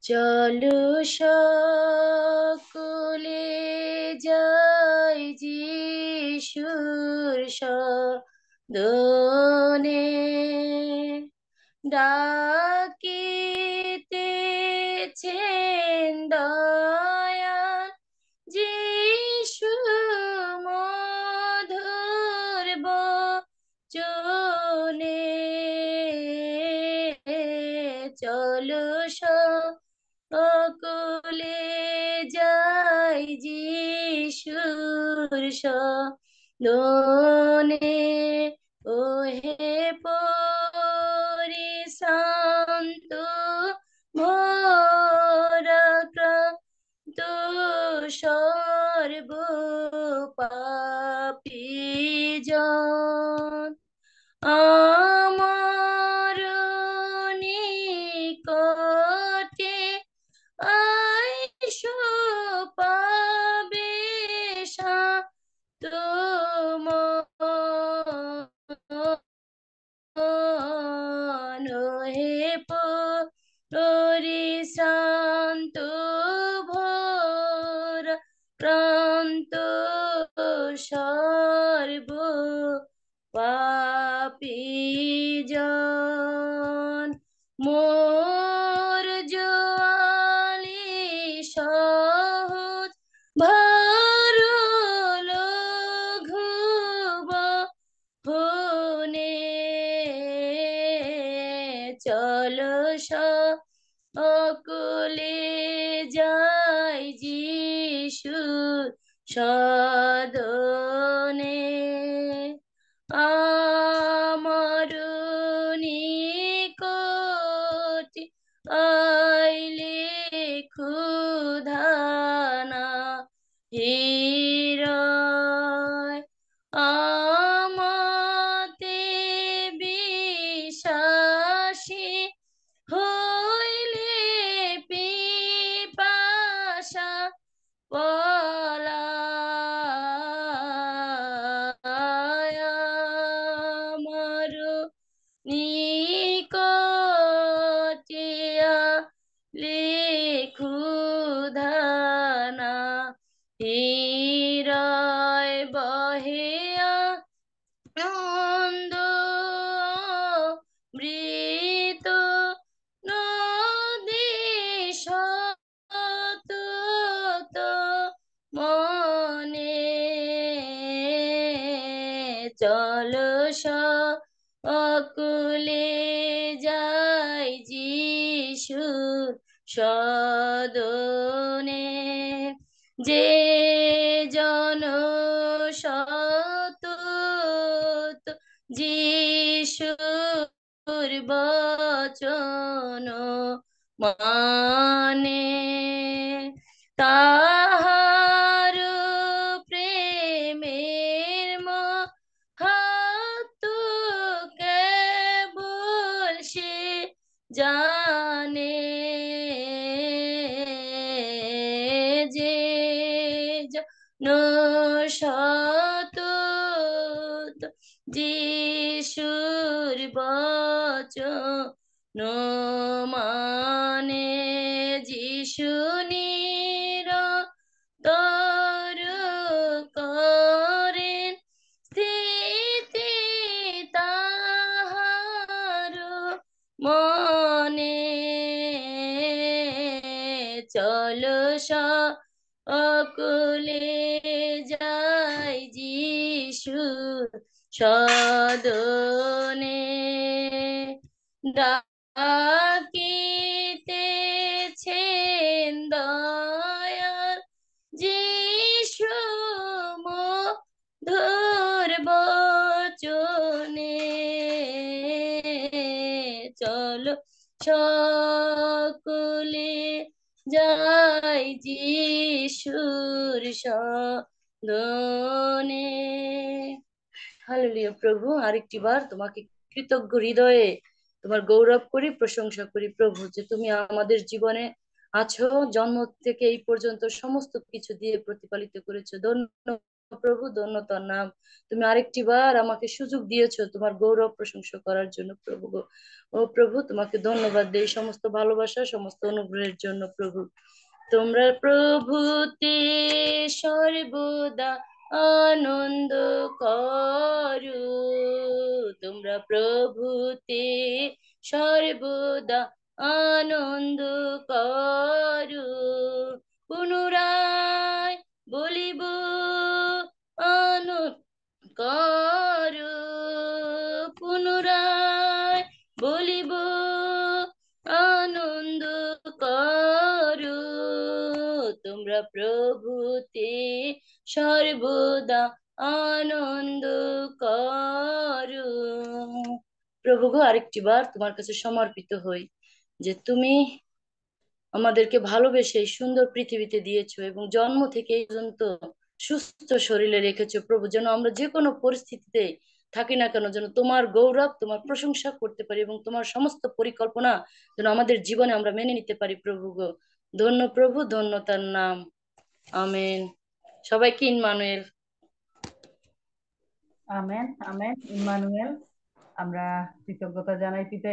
চলো সকলে যাই যিশুর সদনে, ডাকিতেছেন দয়াল যিশু মধুর বচনে। চলো সকলে যাই যিশুর সদনে, ওহে পরিশ্রান্ত ভারাক্রান্ত সর্ব পাপীজন, আমার নিকটে আইসো পাবে শান্তমন। হে পরিশ্রান্ত ভারাক্রান্ত সর্ব পাপীজন, মোর জোয়ালি সহজ ভার লঘু বহনে। চলো সকলে যাই যিশুর সদনে, আমার নিকটে আইলে ক্ষুধা না হিরয়, আমাতে বিশ্বাসী হইলে পিপাসা পলায়, আমার নিকটে আইলে ক্ষুধা না হিরয়, বহে আনন্দ মৃত নদী সতত মনে। চলো সকলে যাই যিশুর সদনে, যে জন সতত যিশুর বচন মানে, তাহার প্রেমের মাহাত্ম্য কেবল সে জানে, যে জন সতত যিশুর বচন মানে, যিশু নিরন্তর করেন স্থিতি তাহার মনে। চলো সকলে যাই যিশুর সদনে, ডাকিতেছেন দয়াল যিশু মধুর বচনে। চলো সকলে যাই যিশুর সদনে। হালেলুয়া। প্রভু, আরেকটি বার তোমাকে কৃতজ্ঞ হৃদয়ে তোমার গৌরব করি, প্রশংসা করি প্রভু, যে তুমি আমাদের জীবনে আছো, জন্ম থেকে এই পর্যন্ত সমস্ত কিছু দিয়ে প্রতিপালিত করেছো। ধন্যবাদ প্রভু, ধন্য তার নাম। তুমি আরেকটি বার আমাকে সুযোগ দিয়েছো তোমার গৌরব প্রশংসা করার জন্য প্রভু গো। ও প্রভু, তোমাকে ধন্যবাদ দেই সমস্ত ভালোবাসা, সমস্ত অনুগ্রহের জন্য প্রভু। তোমরা প্রভুতে সর্বদা আনন্দ করো, তোমরা প্রভুতে সর্বদা আনন্দ করো। পুনরায় বলিব আনন্দ করো, পুনরায় বলিব আনন্দ করো, তোমরা প্রভুতে সর্বদা আনন্দ করো। প্রভু গো, আরেকটি বার তোমার কাছে সমর্পিত হই যে তুমি আমাদেরকে ভালোবেসে এই সুন্দর পৃথিবীতে দিয়েছো এবং জন্ম থেকে এই পর্যন্ত সুস্থ শরীরে রেখেছো প্রভু, যেন আমরা যে কোনো পরিস্থিতিতে থাকি না কেন যেন তোমার গৌরব, তোমার প্রশংসা করতে পারি এবং তোমার সমস্ত পরিকল্পনা যেন আমাদের জীবনে আমরা মেনে নিতে পারি প্রভু গো। ধন্য প্রভু, ধন্য তার নাম। আমেন। সবাইকে ইম্মানুয়েল। Amen, amen, Emmanuel. আমরা কৃতজ্ঞতা জানাই পিতা